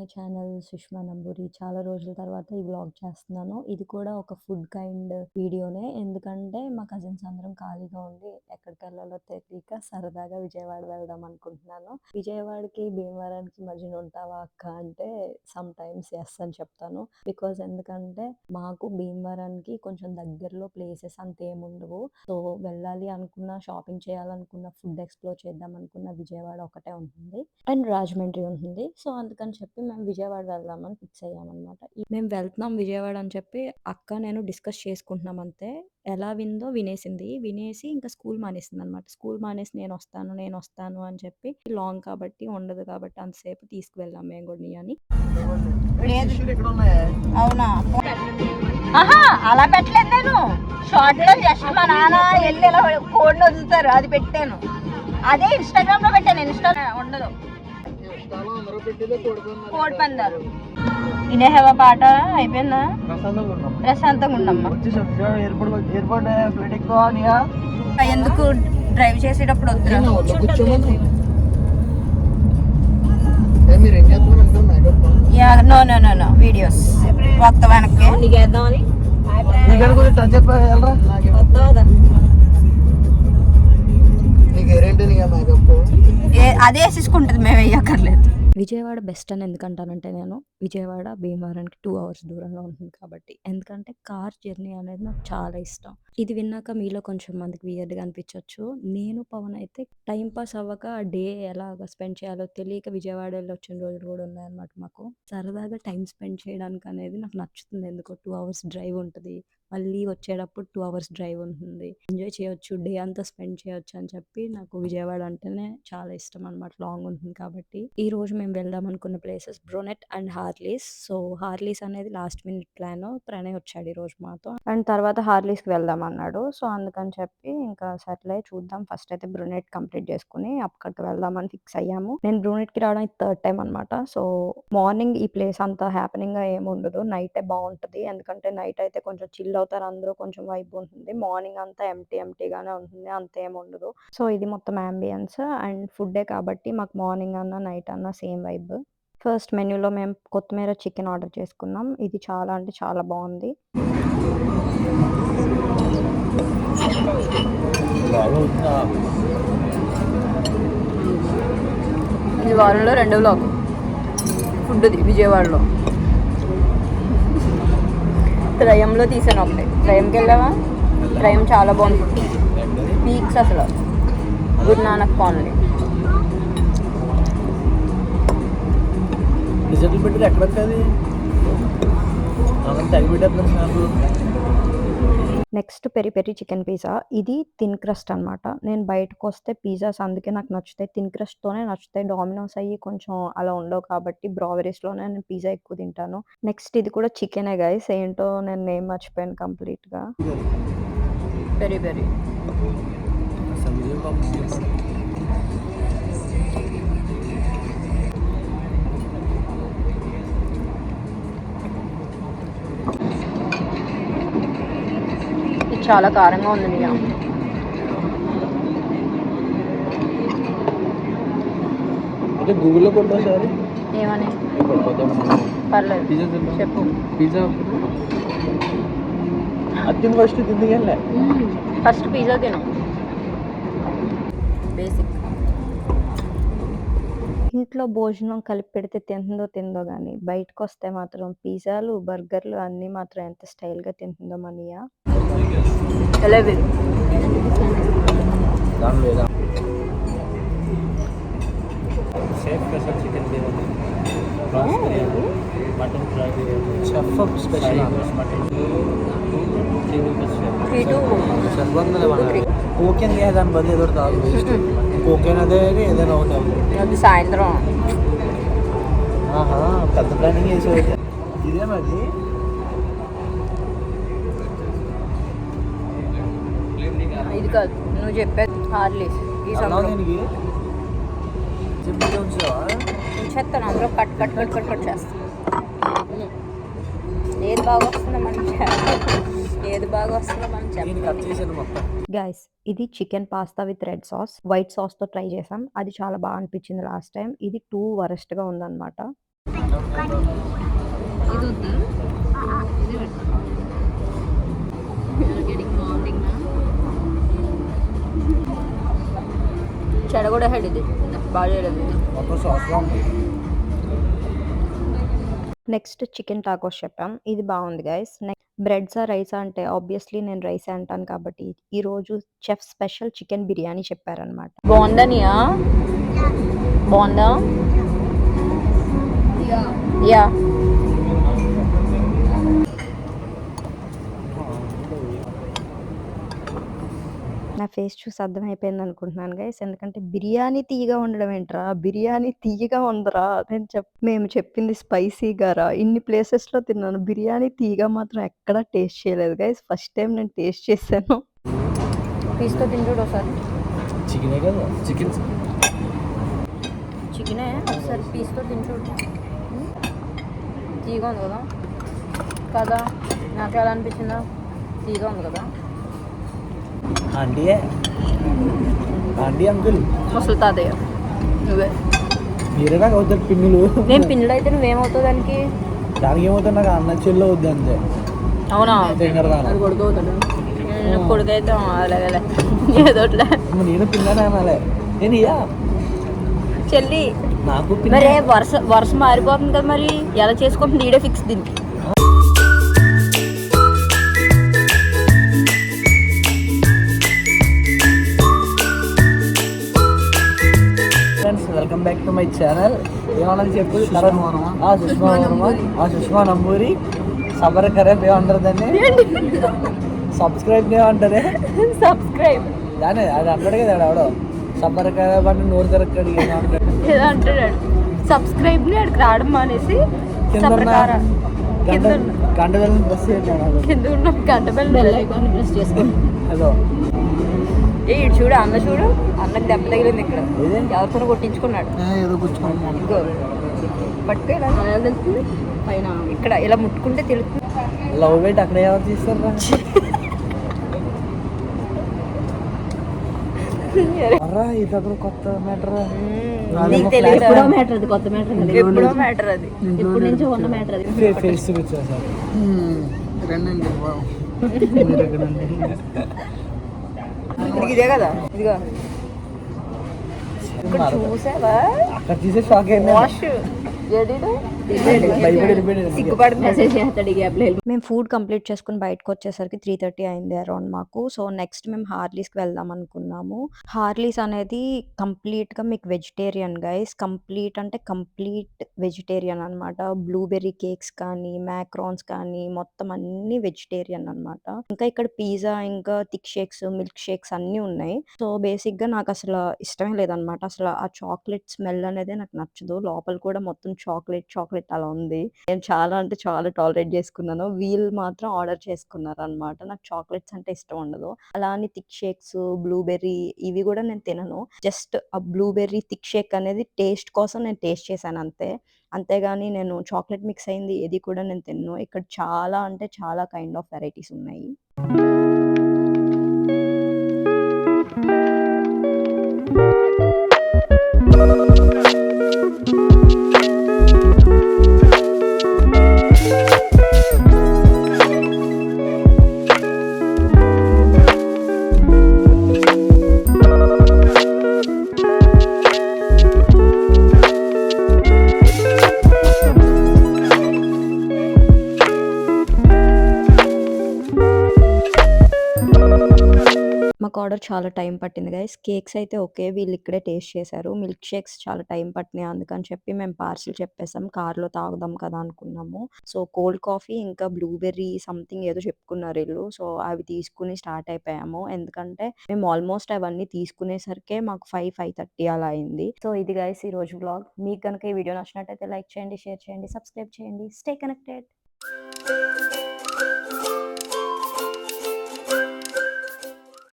My channel Sushma Namburi. చాలా రోజుల తర్వాత ఈ వ్లాగ్ చేస్తున్నాను. ఇది కూడా ఒక ఫుడ్ కైండ్ వీడియోనే. ఎందుకంటే మా కజిన్స్ అందరం ఖాళీగా ఉండి ఎక్కడికెళ్ళాలో తెలియక సరదాగా విజయవాడ వెళ్దాం అనుకుంటున్నాను. విజయవాడకి, భీమవరానికి మధ్యన ఉంటావా అక్క అంటే సమ్ టైమ్స్ యెస్ అని చెప్తాను. ఎందుకంటే మాకు భీమవరానికి కొంచెం దగ్గరలో ప్లేసెస్ అంతేముండవు. సో వెళ్ళాలి అనుకున్న, షాపింగ్ చేయాలనుకున్న, ఫుడ్ ఎక్స్‌ప్లోర్ చేద్దాం అనుకున్న విజయవాడ ఒకటే ఉంటుంది. అండ్ రాజమండ్రి ఉంటుంది. సో అందుకని చెప్పి మేము విజయవాడ వెళ్దామని ఫిక్స్ అయ్యామనమాట. మేము వెళ్తున్నాం విజయవాడ అని చెప్పి అక్క, నేను డిస్కస్ చేసుకుంటున్నాం అంతే. ఎలా విందో వినేసింది. వినేసి ఇంకా స్కూల్ మానేసిందనమాట. స్కూల్ మానేసి నేనొస్తాను అని చెప్పి లాంగ్ కాబట్టి ఉండదు కాబట్టి అంతసేపు తీసుకువెళ్ళాం మేము కూడా నియాని. అవునా? ఆహా, అలా పెట్టలేదు నేను. షార్ట్ లో జస్ట్ మా నాన్న వెళ్ళి ఇలా కోడ్ని వదులుతారు, అది పెట్టాను. అదే ఇన్స్టాగ్రామ్ లో పెట్టాను. ఇన్స్టా ఉండదు. కోడి పందాలు ఇనేహవా పాట అయిపోయిందా? ప్రశాంతంగా ఉండమ్మా. ఎందుకు డ్రైవ్ చేసేటప్పుడు వద్దురా. No no no no videos మొత్తం వెనక్కి నీకేద్దామని అదే వేసేసుకుంటుంది, మేము వేయక్కర్లేదు. విజయవాడ బెస్ట్ అని ఎందుకంటానంటే నేను విజయవాడ భీమవరానికి 2 అవర్స్ దూరంలో ఉంటుంది కాబట్టి. ఎందుకంటే కార్ జర్నీ అనేది నాకు చాలా ఇష్టం. ఇది విన్నాక మీలో కొంచెం మందికి వియర్డ్‌గా అనిపించొచ్చు. నేను, పవన్ అయితే టైమ్ పాస్ అవ్వక ఆ డే ఎలాగ స్పెండ్ చేయాలో తెలియక విజయవాడ వెళ్ళొచ్చిన రోజులు కూడా ఉన్నాయన్నమాట మాకు. సరదాగా టైమ్ స్పెండ్ చేయడానికి అనేది నాకు నచ్చుతుంది ఎందుకో. 2 అవర్స్ డ్రైవ్ ఉంటది. మళ్ళీ వచ్చేటప్పుడు 2 అవర్స్ డ్రైవ్ ఉంటుంది. ఎంజాయ్ చేయొచ్చు, డే అంతా స్పెండ్ చేయొచ్చు అని చెప్పి నాకు విజయవాడ అంటేనే చాలా ఇష్టం అనమాట. లాంగ్ ఉంటుంది కాబట్టి. ఈరోజు మేము వెళ్దాం అనుకున్న ప్లేసెస్ బ్రోనెట్ అండ్ హార్లీస్. సో హార్లీస్ అనేది లాస్ట్ మినిట్ ప్లాన్. ప్రణయ్ వచ్చాడు ఈరోజు మాతో. అండ్ తర్వాత హార్లీస్కి వెళ్దాం అన్నాడు. సో అందుకని చెప్పి ఇంకా సర్లే చూద్దాం, ఫస్ట్ అయితే బ్రూనెట్ కంప్లీట్ చేసుకుని అక్కడికి వెళ్దామని ఫిక్స్ అయ్యాము. నేను బ్రూనెట్కి రావడం ఇది 3rd టైం అనమాట. సో మార్నింగ్ ఈ ప్లేస్ అంతా హ్యాపెనింగ్ గా ఏముండదు, నైటే బాగుంటది. ఎందుకంటే నైట్ అయితే కొంచెం చిల్ అవుతారు అందరూ, కొంచెం వైబ్ ఉంటుంది. మార్నింగ్ అంతా ఎంటీగానే ఉంటుంది, అంతేం ఉండదు. సో ఇది మొత్తం అంబియన్స్ అండ్ ఫుడ్డే కాబట్టి మాకు మార్నింగ్ అన్నా నైట్ అన్నా సేమ్ వైబ్. ఫస్ట్ మెన్యూలో మేము కొత్తిమీర చికెన్ ఆర్డర్ చేసుకున్నాం. ఇది చాలా అంటే చాలా బాగుంది. ఈ వారంలో 2వ వ్లాగ్ ఫుడ్ది విజయవాడలో. త్రయంలో తీసాను ఒకటి. త్రయంకి వెళ్ళావా? త్రయం చాలా బాగుంది. పీక్స్ అసలు. Good Nanak colony. Next peri peri chicken pizza. ఇది థిన్ క్రస్ట్ అనమాట. నేను బయటకు వస్తే పిజ్జాస్ అందుకే నాకు నచ్చుతాయి, థిన్ క్రస్ట్తోనే నచ్చుతాయి. డామినోస్ అయ్యి కొంచెం అలా ఉండవు కాబట్టి బ్రావరీస్లోనే నేను పిజ్జా ఎక్కువ తింటాను. నెక్స్ట్ ఇది కూడా చికెనే గైస్. ఏంటో నేను నేమ్ మర్చిపోయాను కంప్లీట్గా. పెరి పెరి చాలా కారంగా ఉంది నిజ. గూగుల్లో కొట్టా సార్ ఏమని? పర్లేదు చెప్పు. పిజ్జా అది ఫస్ట్ తిందికెళ్ళే. ఫస్ట్ పిజ్జా తిను. బేసిక్. ఇంట్లో భోజనం కలిపి పెడితే తిందో కానీ బయటకు వస్తే మాత్రం పిజ్జాలు, బర్గర్లు అన్నీ మాత్రం ఎంత స్టైల్గా తింటుందో మనీయా. మటన్ ఫ్రై, చెఫ్ స్పెషల్ కోకెన్ దాని బదులు ఏదో తాగు. కోకెన్ అదే ఏదైనా అవుతుంది. సాయంత్రం పెద్ద ప్లానింగ్ వేసేది ఇదే మరి. ఇది కాదు నువ్వు చెప్పేది హార్లీస్. ఈ దీనికి చెప్తాను అందులో కట్ చేస్తాను. ఏది బాగా వస్తుందో మనం చెప్పాలి. గైస్ ఇది chicken pasta with red sauce, white సాస్తో ట్రై చేసాం. అది చాలా బాగా అనిపించింది లాస్ట్ టైం. ఇది 2 వరస్ట్గా ఉందన్నమాట. ఇది వద్దా ఇది పెట్టు. You're getting vomiting now. చెడగొడ హెడ్ ఇది బాగా చేయలేదు ఇది. మొత్తం సాస్లో ఉంది. నెక్స్ట్ చికెన్ టాకోస్ చెప్పాం. ఇది బాగుంది గైస్. నెక్స్ట్ బ్రెడ్సా రైసా అంటే ఆబ్వియస్లీ నేను రైసే అంటాను కాబట్టి ఈరోజు చెఫ్ స్పెషల్ చికెన్ బిర్యానీ చెప్పారనమాట. బాగుందా నియా? బాగుందా? యా నా ఫేస్ చూసి అర్థమైపోయింది అనుకుంటున్నాను గైస్. ఎందుకంటే బిర్యానీ తీయగా ఉండడం ఏంట్రా, బిర్యానీ తీయగా ఉందరా. మేము చెప్పింది స్పైసీగారా. ఇన్ని ప్లేసెస్లో తిన్నాను, బిర్యానీ తీయగా మాత్రం ఎక్కడా టేస్ట్ చేయలేదు గైస్. ఫస్ట్ టైం నేను టేస్ట్ చేశాను. పీస్తో తిని చూడు ఒకసారి. చికెనే కదా, చికెన్ చికెనే ఒకసారి పీస్తో తిని చూడు. తీగా ఉంది కదా కదా, నాకు ఎలా అనిపించిందా? తీగా ఉంది కదా. ఆంటీయే, ఆంటీ అంకుల్ ముసలి తాతయ్య నువ్వే. మీరే నాకు అవుతారు పిన్నులు. నేను పిన్నులు అయితే నువ్వేమవుతావు దానికి? దానికి ఏమవుతుంది, నాకు అన్న చెల్లి అవుద్ది అంతే. అవునా? తింగరదాను కొడుకు అవుతాడు. కొడుకు అయితే అలాగలే ఏదోట్లే. నేను పిల్లనే అనాలే. నేను ఇయ్యా చెల్లి నాకు మరి వరుస మారిపోతుంది కదా, మరి ఎలా చేసుకుంటుంది? ఈడే ఫిక్స్ దీనికి. Friends, welcome back to my channel. ఏమన్నా చెప్పు. సుష్మా నంబూరి సబర్ ఖరాబ్ ఏమంటారు దాన్ని? సబ్స్క్రైబ్ ఏమంటారే? సబ్స్క్రైబ్ దాని అది అంటాడు కదా ఆవిడ. సబర్ ఖరాబ్ అంటే నోరు తిరగడు ఏదో అంటాడు. సబ్స్క్రైబ్ అక్కడికి రావడం మానేసి గంట వెళ్ళి బస్ కింద ఉన్న గంట బెల్ ఐకాన్ ప్రెస్ చేసుకోండి. హలో ఇటు చూడు, అన్న చూడు, అన్నకు దెబ్బ తగిలింది ఇక్కడ. ఏది? ఎవరితోనో కొట్టించుకున్నాడు. ఏదో కూర్చున్నాను. ఇదిగో పట్టుకో, ఇలా తెలుస్తుంది పైన ఇక్కడ ఇలా ముట్టుకుంటే తెలుస్తుంది. లవ్ వెయిట్ అక్కడ ఎవరు తీస్తారా? ఇది అక్కడ కొత్త మ్యాటర్. నీకు తెలియదు. ఎప్పుడో మ్యాటర్ అది, కొత్త మ్యాటర్ అది. ఎప్పుడో మ్యాటర్ అది, ఎప్పటి నుంచో ఉన్న మ్యాటర్ అది. ఫేస్ వచ్చేసారు. ఇదే కదా, ఇదిగో ఇక్కడ చూసావా? అక్కడ తీసే షాక్ అయింది. వాష్ మేము ఫుడ్ కంప్లీట్ చేసుకుని బయటకు వచ్చేసరికి 3:30 అయింది అరౌండ్ మాకు. సో నెక్స్ట్ మేము హార్లీస్కి వెళ్దాం అనుకున్నాము. హార్లీస్ అనేది కంప్లీట్గా మీకు వెజిటేరియన్ గైస్. కంప్లీట్ అంటే కంప్లీట్ వెజిటేరియన్ అనమాట. బ్లూబెర్రీ కేక్స్ కానీ మ్యాక్రాన్స్ కానీ మొత్తం అన్ని వెజిటేరియన్ అనమాట. ఇంకా ఇక్కడ పిజ్జా, ఇంకా థిక్ షేక్స్, మిల్క్ షేక్స్ అన్నీ ఉన్నాయి. సో బేసిక్గా నాకు అసలు ఇష్టమే లేదనమాట. అసలు ఆ చాక్లెట్ స్మెల్ అనేది నాకు నచ్చదు. లోపల కూడా మొత్తం చాక్లెట్ అలా ఉంది. నేను చాలా అంటే చాలా టాలరేట్ చేసుకున్నాను. వీళ్ళు మాత్రం ఆర్డర్ చేసుకున్నారు అనమాట. నాకు చాక్లెట్స్ అంటే ఇష్టం ఉండదు. అలా అని థిక్ షేక్స్, బ్లూబెర్రీ ఇవి కూడా నేను తినను. జస్ట్ ఆ బ్లూబెర్రీ థిక్ షేక్ అనేది టేస్ట్ కోసం నేను టేస్ట్ చేశాను అంతే. అంతేగాని నేను చాక్లెట్ మిక్స్ అయింది ఏది కూడా నేను తినను. ఇక్కడ చాలా అంటే చాలా కైండ్ ఆఫ్ వెరైటీస్ ఉన్నాయి. మాకు ఆర్డర్ చాలా టైం పట్టింది గైస్. కేక్స్ అయితే ఓకే, వీళ్ళు ఇక్కడే టేస్ట్ చేశారు. మిల్క్ షేక్స్ చాలా టైం పట్టినాయి. అందుకని చెప్పి మేము పార్సిల్ చెప్పేసాం. కార్లో తాగుదాం కదా అనుకున్నాము. సో కోల్డ్ కాఫీ ఇంకా బ్లూబెర్రీ సంథింగ్ ఏదో చెప్పుకున్నారు వీళ్ళు. సో అవి తీసుకుని స్టార్ట్ అయిపోయాము. ఎందుకంటే మేము ఆల్మోస్ట్ అవన్నీ తీసుకునేసరికి మాకు 5:30 అలా అయింది. సో ఇది గైస్ ఈ రోజు బ్లాగ్. మీకు కనుక ఈ వీడియో నచ్చినట్టయితే లైక్ చేయండి, షేర్ చేయండి, సబ్స్క్రైబ్ చేయండి. Stay connected.